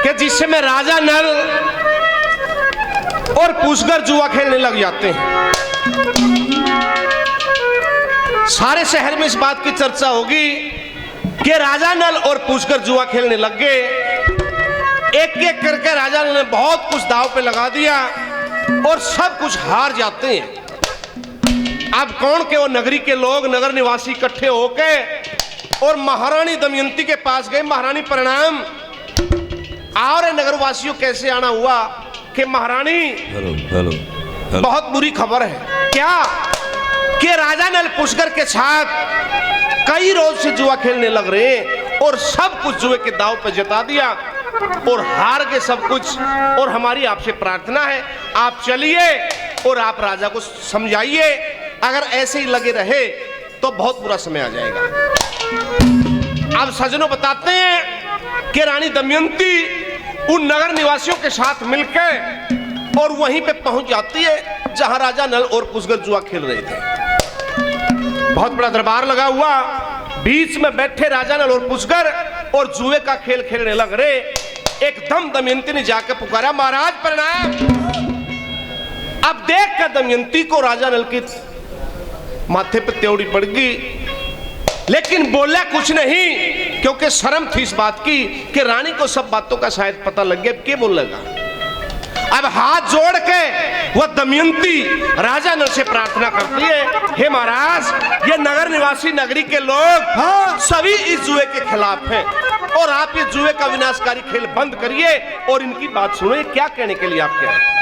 कि जिसमें राजा नल और पूछकर जुआ खेलने लग जाते हैं। सारे शहर में इस बात की चर्चा होगी कि राजा नल और पूछकर जुआ खेलने लग गए। एक एक करके राजा नल ने बहुत कुछ दांव पे लगा दिया और सब कुछ हार जाते हैं। अब कौन के वो नगरी के लोग, नगर निवासी इकट्ठे होके और महारानी दमयंती के पास गए। महारानी प्रणाम। और नगरवासियों कैसे आना हुआ कि महारानी हेलो बहुत बुरी खबर है। क्या कि राजा नल पुष्कर के साथ कई रोज से जुआ खेलने लग रहे हैं और सब कुछ जुए के दांव पे जता दिया और हार के सब कुछ। और हमारी आपसे प्रार्थना है, आप चलिए और आप राजा को समझाइए। अगर ऐसे ही लगे रहे तो बहुत बुरा समय आ जाएगा। अब सजनों बताते हैं कि रानी दमयंती उन नगर निवासियों के साथ मिलकर और वहीं पे पहुंच जाती है जहां राजा नल और पुष्कर जुआ खेल रहे थे। बहुत बड़ा दरबार लगा हुआ, बीच में बैठे राजा नल और पुष्कर और जुए का खेल खेलने लग रहे। एकदम दमयंती ने जाकर पुकारा, महाराज प्रणाम। अब देख कर दमयंती को राजा नल की माथे पे त्योड़ी पड़ गई, लेकिन बोला कुछ नहीं क्योंकि शर्म थी इस बात की कि रानी को सब बातों का शायद पता लग गया, क्या बोलेगा। अब हाथ जोड़ के वह दमयंती राजा नल से प्रार्थना करती है, हे महाराज, ये नगर निवासी नगरी के लोग सभी इस जुए के खिलाफ हैं और आप ये जुए का विनाशकारी खेल बंद करिए और इनकी बात सुनो। क्या कहने के लिए आप कह रहे हैं?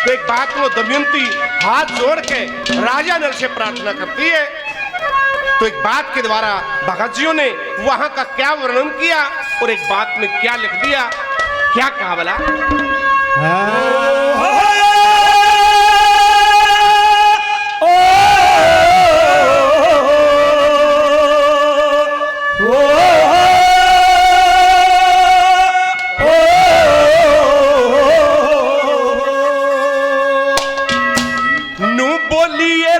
तो एक बात वो दमयंती हाथ जोड़ के राजा नल से प्रार्थना करती है। तो एक बात के द्वारा भगत जियों ने वहां का क्या वर्णन किया और एक बात में क्या लिख दिया, क्या कहा बोला।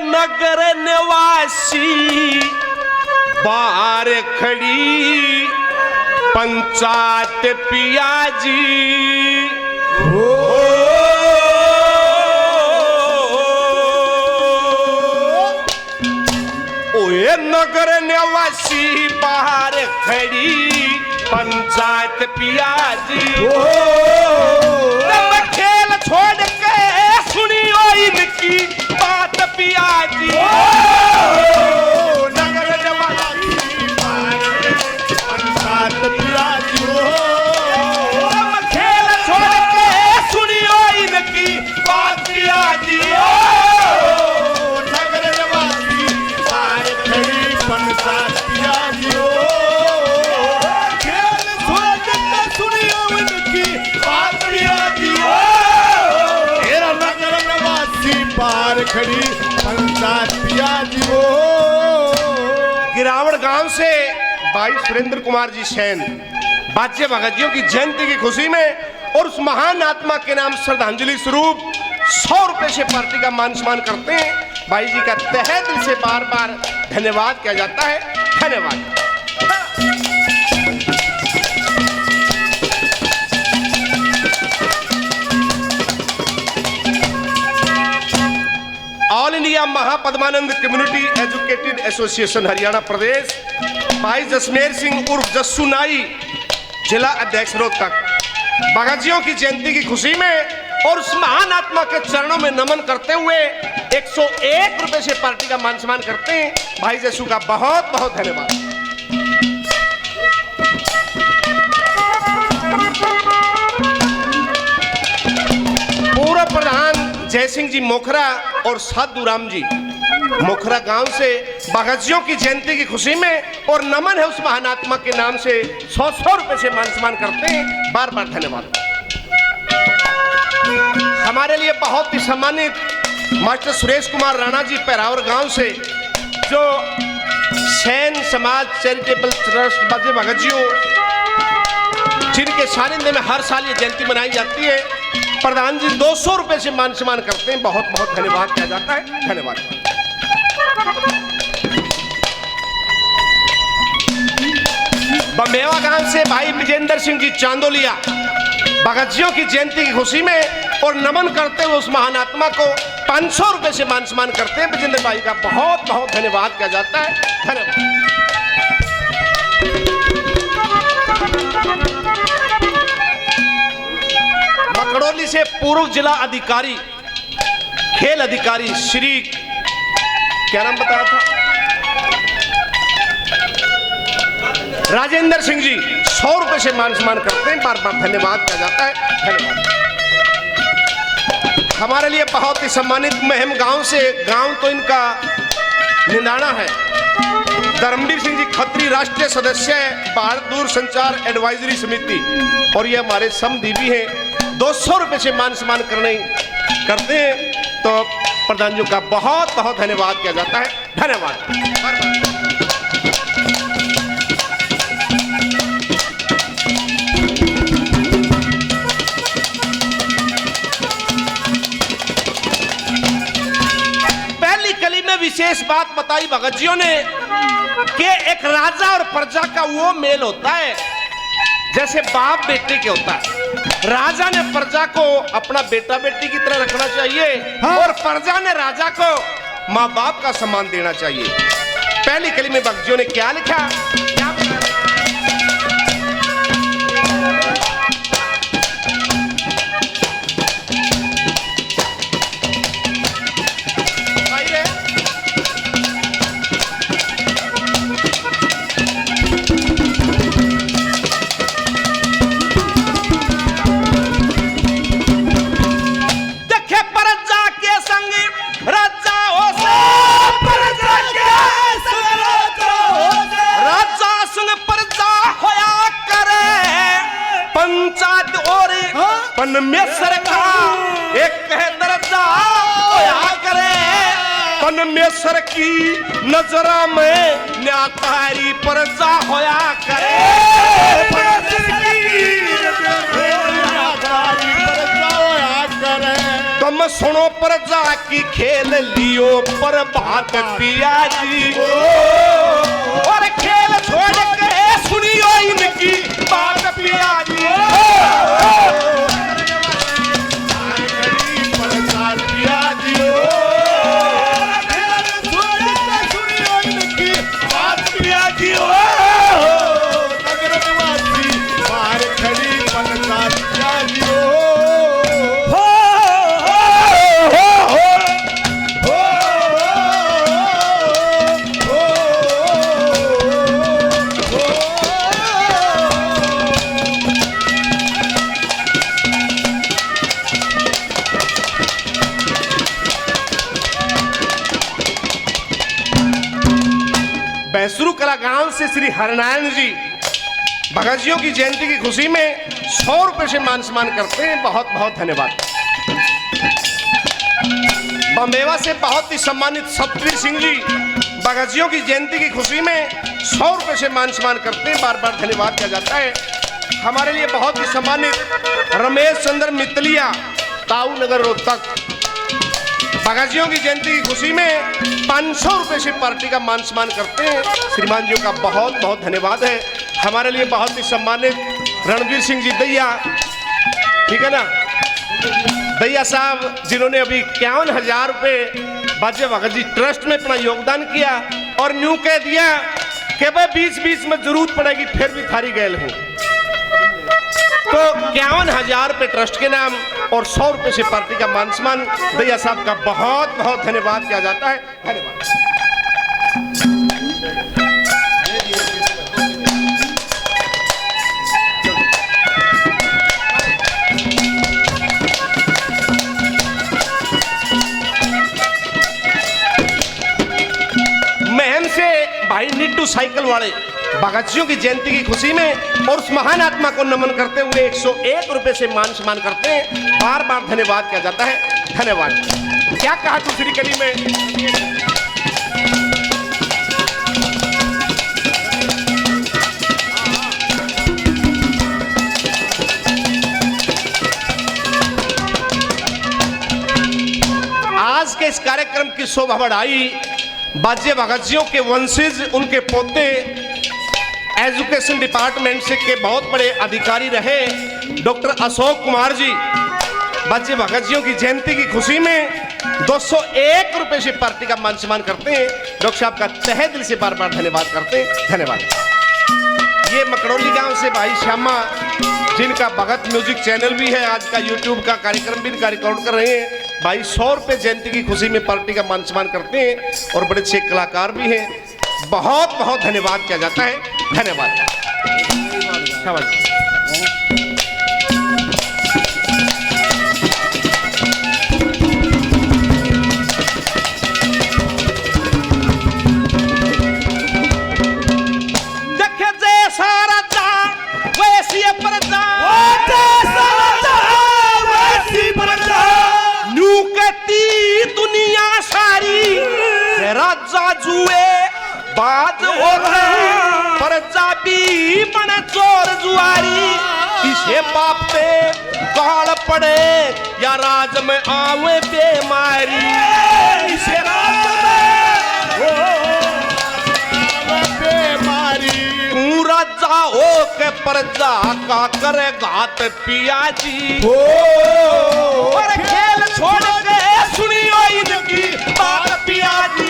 नगर निवासी बाहर खड़ी पंचायत पियाजी, ओए नगर निवासी बाहर खड़ी पंचायत पियाजी, खेल छोड़ के सुनियो इनकी बात पियाजी। नगर निवासी पंचायत पियाजी, खेल छोड़ के सुनियो इनकी बात पियाजी। नगर निवासी खड़ी पंचायत पियाजी, खेल छोड़ के सुनियो इनकी बात पियाजी। तेरा नगर निवासी बाहर खड़ी पंचायत पियाजी। गिरावड़ गांव से भाई सुरेंद्र कुमार जी सैन बादशाह भगत जियों की जयंती की खुशी में और उस महान आत्मा के नाम श्रद्धांजलि स्वरूप 100 रुपए से पार्टी का मान सम्मान करते हैं। भाई जी का तहे दिल से बार बार धन्यवाद किया जाता है। धन्यवाद। All India Mahapadmanand community educated association Haryana Pradesh, भाई जसमेर सिंह उर्फ जस्सू नाई, जिला अध्यक्ष रोहतक, भगत जियों की जयंती की खुशी में और उस महान आत्मा के चरणों में नमन करते हुए 101 रुपए से पार्टी का मान सम्मान करते हैं। भाई जस्सू का बहुत बहुत धन्यवाद। पूर्व प्रधान जय सिंह जी मोखरा और साधु राम जी मोखरा गांव से भगत जियों की जयंती की खुशी में और नमन है उस महान आत्मा के नाम से 100 रुपए से मान सम्मान करते हैं। बार बार धन्यवाद। हमारे लिए बहुत ही सम्मानित मास्टर सुरेश कुमार राणा जी पैरावर गांव से, जो सैन समाज चैरिटेबल ट्रस्ट बाजे भगत जियों, जिनके सानिध्य में हर साल ये जयंती मनाई जाती है, प्रधान जी 200 रुपए से मान सम्मान करते हैं। बहुत बहुत धन्यवाद किया जाता है। धन्यवाद। बमेवा गांव से भाई विजेंद्र सिंह जी चांदोलिया, भगत जियों की जयंती की खुशी में और नमन करते हुए उस महान आत्मा को 500 रुपए से मान सम्मान करते हैं। विजेंद्र भाई का बहुत बहुत धन्यवाद किया जाता है। धन्यवाद। मकड़ौली से पूर्व जिला अधिकारी खेल अधिकारी श्री क्या नाम बताया था, राजेंद्र सिंह जी 100 रुपए से मान सम्मान करते हैं। बार बार धन्यवाद किया जाता है। धन्यवाद। हमारे लिए बहुत ही सम्मानित महम गांव से, गांव तो इनका निंदाना है, धर्मवीर सिंह जी खत्री राष्ट्रीय सदस्य है भारत दूर संचार एडवाइजरी समिति और ये हमारे समदीपी हैं। 200 रुपए से मान सम्मान करते हैं। तो प्रधान जी का बहुत बहुत धन्यवाद किया जाता है। धन्यवाद। विशेष बात बताई भगत जियों ने कि एक राजा और प्रजा का वो मेल होता है जैसे बाप बेटे के होता है। राजा ने प्रजा को अपना बेटा बेटी की तरह रखना चाहिए और प्रजा ने राजा को माँ बाप का सम्मान देना चाहिए। पहली कली में भगत जियों ने क्या लिखा, क्या में सरका एक कह दर्जा होया करे पन में सर की नजरा में न्याकारी प्रजा होया करे। तुम सुनो प्रजा की खेल लियो पर बात पिया जी और खेल छोड़ के सुनियो इनकी बात पिया जी। बैसरू कला गांव से श्री हरनारायण जी भगत जियों की जयंती की खुशी में 100 रुपए से मान सम्मान करते हैं। बहुत बहुत धन्यवाद। बम्बेवा से बहुत ही सम्मानित सतवीर सिंह जी भगत जियों की जयंती की खुशी में 100 रुपए से मान सम्मान करते हैं। बार बार धन्यवाद किया जाता है। हमारे लिए बहुत ही सम्मानित रमेश चंद्र मितलिया ताऊ नगर रोहतक भगत जियों की जयंती की खुशी में 500 रुपए से पार्टी का मान सम्मान करते हैं। श्रीमान जी का बहुत बहुत धन्यवाद है। हमारे लिए बहुत ही सम्मानित रणवीर सिंह जी दैया, ठीक है ना, दैया साहब जिन्होंने अभी 51,000 रुपए बाजे भगत जी ट्रस्ट में अपना योगदान किया और न्यू कह दिया कि भाई बीच में जरूरत पड़ेगी फिर भी थारी गैल हूं। तो 51,000 रुपए ट्रस्ट के नाम और 100 रुपए से पार्टी का मान सम्मान दैया साहब का बहुत बहुत धन्यवाद किया जाता है। धन्यवाद। महम से भाई निट्टू साइकिल वाले भगत सिंह की जयंती की खुशी में और उस महान आत्मा को नमन करते हुए 101 रुपए से मान सम्मान करते हैं। बार बार धन्यवाद किया जाता है। धन्यवाद। क्या कहा दूसरी कड़ी में, आज के इस कार्यक्रम की शोभा बढ़ाई बाजे भगत सिंह के वंशज, उनके पोते एजुकेशन डिपार्टमेंट से के बहुत बड़े अधिकारी रहे डॉक्टर अशोक कुमार जी बच्चे भगत जियों की जयंती की खुशी में 201 रुपए से पार्टी का मान सम्मान करते हैं। डॉक्टर साहब का तहे दिल से बार बार धन्यवाद करते हैं। धन्यवाद। ये मकड़ौली गांव से भाई श्यामा जिनका भगत म्यूजिक चैनल भी है, आज का यूट्यूब का कार्यक्रम भी इनका रिकॉर्ड कर रहे हैं। भाई 100 रुपए जयंती की खुशी में पार्टी का मान सम्मान करते हैं और बड़े अच्छे कलाकार भी हैं। बहुत बहुत धन्यवाद किया जाता है। धन्यवाद। देखे जैसा राजा वैसी प्रजा, नू कहती दुनिया सारी राजा जुए बाज हो गए पर जाबी बने चोर जुआरी। इसे बाप पे काल पड़े या राज में आवे बेमारी। इसे राज में बेमारी तू राजा हो के प्रजा का करे घात पिया जी। और खेल छोड़ के सुनियो इनकी बात पिया जी।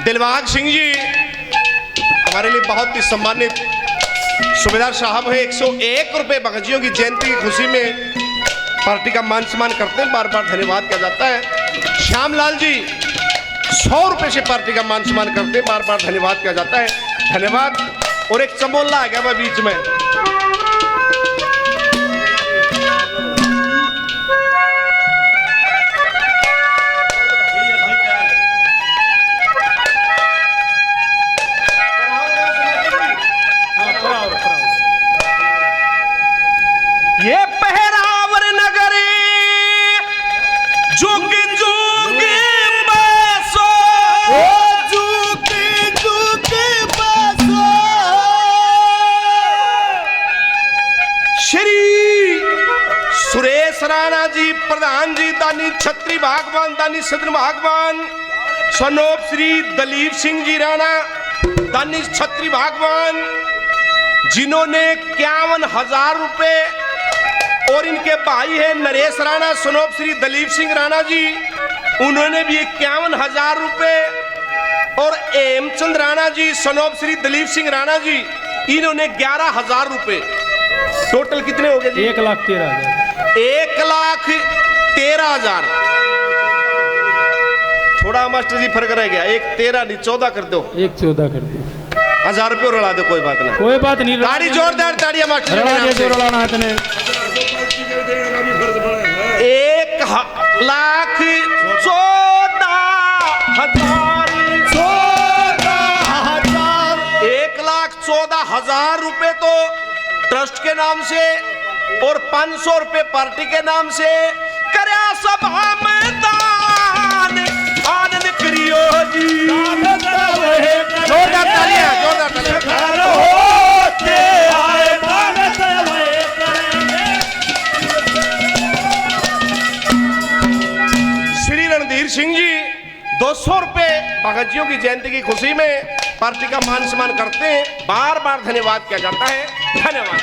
दिलबाग सिंह जी हमारे लिए बहुत ही सम्मानित सूबेदार साहब है। 101 रुपए भगत की जयंती की खुशी में पार्टी का मान सम्मान करते हैं। बार बार धन्यवाद किया जाता है। श्यामलाल जी 100 रुपए से पार्टी का मान सम्मान करते हैं। बार बार धन्यवाद किया जाता है। धन्यवाद। और एक चमोला आ गया वह बीच में। ये पहरावर नगरी जुगी जुगी बसो, जुगी जुगी बसो। श्री सुरेश राणा जी प्रधान जी दानी छत्री भागवान दानी सदन भागवान, सनोप श्री दलीप सिंह जी राणा दानी छत्री भागवान, जिन्होंने 51,000 रुपए, और इनके भाई है नरेश राणा सनोप श्री दलीप सिंह राणा जी, उन्होंने भी 51,000 रुपए, और हेमचंद राणा जी सनोप श्री दलीप सिंह राणा जी इन्होंने 11,000 रुपए। टोटल कितने हो गए जी? 1,13,000। 1,13,000। थोड़ा मास्टर जी फर्क रह गया। 1,13 नहीं 14 कर दो। 1,14 कर दो। 1,000 रुपये उड़ा दो। कोई बात नहीं, कोई बात नहीं। ताड़ी जोरदार ताड़ियां मास्टर जी। 1,14,000 रुपए तो ट्रस्ट के नाम से और 500 रुपए पार्टी के नाम से करया सभा में दान। आनंद करियो जी। जोरदार तालियां, जोरदार तालियां। श्री रणधीर सिंह जी 200 रुपए भगत जियों की जयंती की खुशी में पार्टी का मान सम्मान करते हैं। बार बार धन्यवाद किया जाता है। धन्यवाद।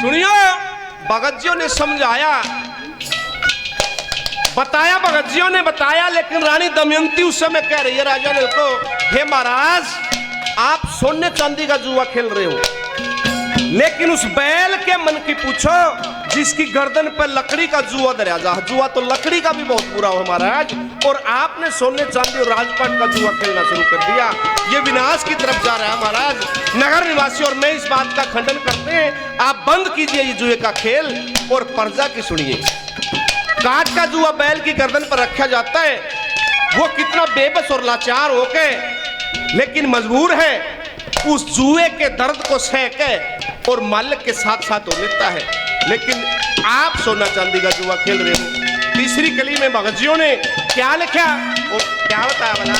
सुनियो, भगत जियों ने समझाया, बताया, भगत जियों ने बताया, लेकिन रानी दमयंती उस समय कह रही है राजा नल को, हे महाराज, आप सोने चांदी का जुआ खेल रहे हो, लेकिन उस बैल के मन की पूछो जिसकी गर्दन पर लकड़ी का जुआ दरिया जा। जुआ तो लकड़ी का भी बहुत बुरा हो महाराज, और आपने सोने चांदी और राजपाट का जुआ खेलना शुरू कर दिया। ये विनाश की तरफ जा रहा है महाराज। नगर निवासी और मैं इस बात का खंडन करते हैं। आप बंद कीजिए ये जुए का खेल और प्रजा की सुनिए। काठ का जुआ बैल की गर्दन पर रखा जाता है। वो कितना बेबस और लाचार होके लेकिन मजबूर है उस जुए के दर्द को सह के और मालिक के साथ साथ हो लेता है। लेकिन आप सोना चांदी का जुआ खेल रहे हो। तीसरी कली में भगत जियों ने क्या लिखा, वो क्या बताया बना।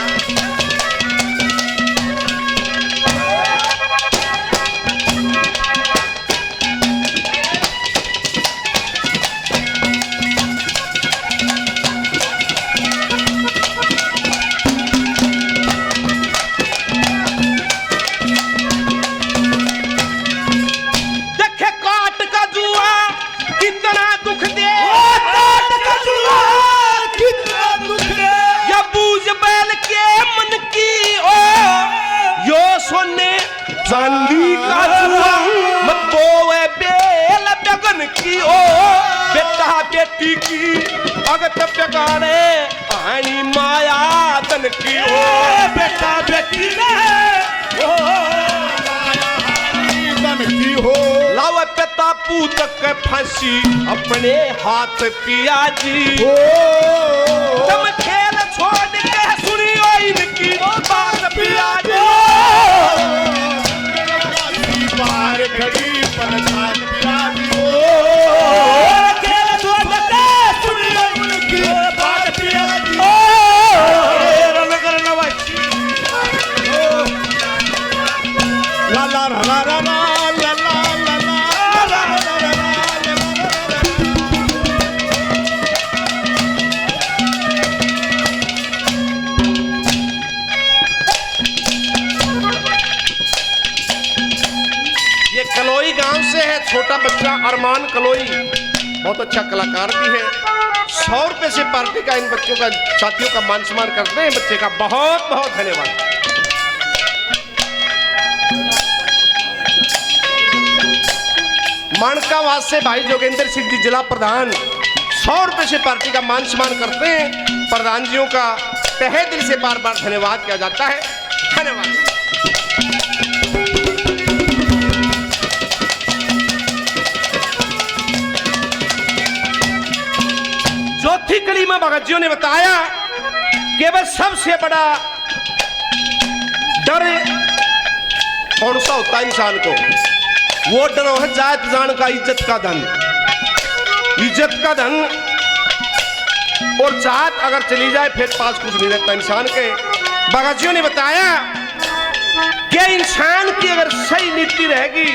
चांदी का जुआ मत बोए बेल बेगन की ओ बेटा बेटी की अगत बेगाने आनी माया तन की ओ बेटा बेटी ओ तन की हो लावे पिता पूत के फांसी अपने हाथ पिया जी ओ तुम खेल छोड़ के सुनियो इनकी बात पिया जी घड़ी पर साथ पिया दियो खेल छोड़ के सुनियो उनकी बात पिया दियो रन करना भाई ला ला ला ला ला ला ला ला कलोई गांव से है छोटा बच्चा अरमान कलोई, बहुत अच्छा कलाकार भी है। 100 रुपए से पार्टी का इन बच्चों का साथियों का मान सम्मान करते हैं। बच्चे का बहुत बहुत धन्यवाद। माणकावास से भाई जोगेंद्र सिंह जी जिला प्रधान 100 रुपए से पार्टी का मान सम्मान करते हैं। प्रधान जियों का तहे दिल से बार बार धन्यवाद किया जाता है। धन्यवाद। चौथी कड़ी में भगत जियों ने बताया कि वह सबसे बड़ा डर कौन सा होता है इंसान को, वो डर है जात जान का, इज्जत का धन। इज्जत का धन और जात अगर चली जाए फिर पास कुछ नहीं रहता इंसान के। भगत जियों ने बताया कि इंसान की अगर सही नीति रहेगी,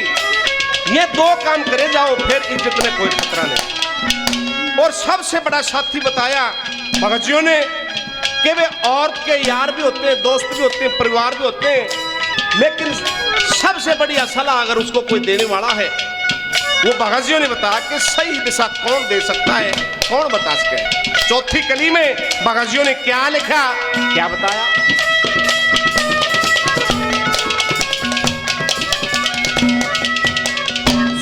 ये 2 काम करे जाओ फिर इज्जत में कोई खतरा नहीं। और सबसे बड़ा साथी बताया भगत जियों ने कि वे औरत के यार भी होते हैं, दोस्त भी होते हैं, परिवार भी होते हैं, लेकिन सबसे बड़ी सलाह अगर उसको कोई देने वाला है, वो भगत जियों ने बताया कि सही दिशा कौन दे सकता है, कौन बता सके। चौथी कली में भगत जियों ने क्या लिखा, क्या बताया।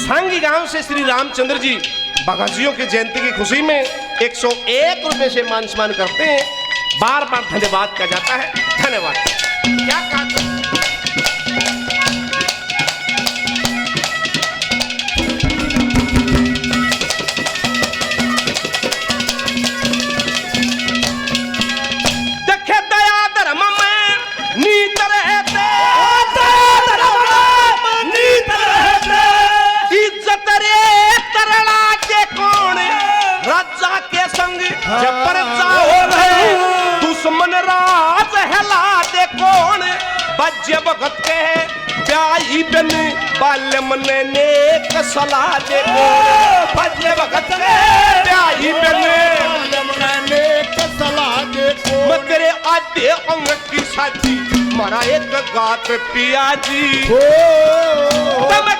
सांगी गांव से श्री रामचंद्र जी भगत जियों की जयंती की खुशी में 101 रुपए से मान सम्मान करते हैं। बार बार धन्यवाद किया जाता है। धन्यवाद। क्या कहा देखे दया धर्म में नीत रहते, नीत रहते, इज्जत रे तरला के कौन राजा के संग जबर जाओ दुश्मन राज हिला दे कौन भज्य भगत के ब्याही बन बाल्यम ने नेक सलाह दे भज्य भगत के ब्याही बन मैं तेरे आधे अंग की साथी मारा एक गात पिया जी तब